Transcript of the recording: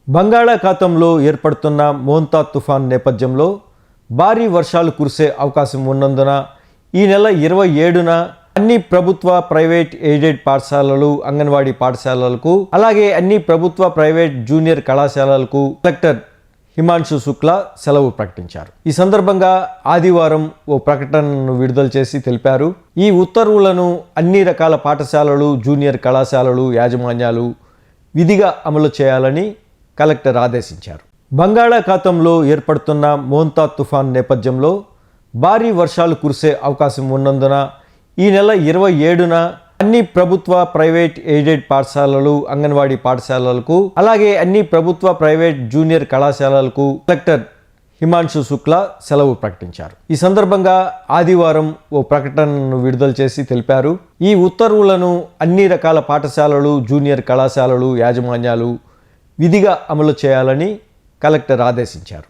బంగాళాఖాతంలో ఏర్పడుతున్న మోంతా తుఫాన్ నేపథ్యంలో భారీ వర్షాలు కురిసే అవకాశం ఉన్నందున ఈ నెల 27న అన్ని ప్రభుత్వ ప్రైవేట్ ఎయిడెడ్ పాఠశాలలు, అంగన్వాడీ పాఠశాలలకు, అలాగే అన్ని ప్రభుత్వ ప్రైవేట్ జూనియర్ కళాశాలలకు కలెక్టర్ హిమాంశు శుక్లా సెలవు ప్రకటించారు. ఈ సందర్భంగా ఆదివారం ఓ ప్రకటనను విడుదల చేసి తెలిపారు. ఈ ఉత్తర్వులను అన్ని రకాల పాఠశాలలు, జూనియర్ కళాశాలలు యాజమాన్యాలు విధిగా అమలు చేయాలని కలెక్టర్ ఆదేశించారు. బంగాళాఖాతంలో ఏర్పడుతున్న మోంతా తుఫాన్ నేపథ్యంలో భారీ వర్షాలు కురిసే అవకాశం ఉన్నందున ఈ నెల 27న అన్ని ప్రభుత్వ ప్రైవేట్ ఎయిడెడ్ పాఠశాలలు, అంగన్వాడీ పాఠశాలలకు, అలాగే అన్ని ప్రభుత్వ ప్రైవేట్ జూనియర్ కళాశాలలకు కలెక్టర్ హిమాంశు శుక్లా సెలవు ప్రకటించారు. ఈ సందర్భంగా ఆదివారం ఓ ప్రకటనను విడుదల చేసి తెలిపారు. ఈ ఉత్తర్వులను అన్ని రకాల పాఠశాలలు, జూనియర్ కళాశాలలు యాజమాన్యాలు విధిగా అమలు చేయాలని కలెక్టర్ ఆదేశించారు.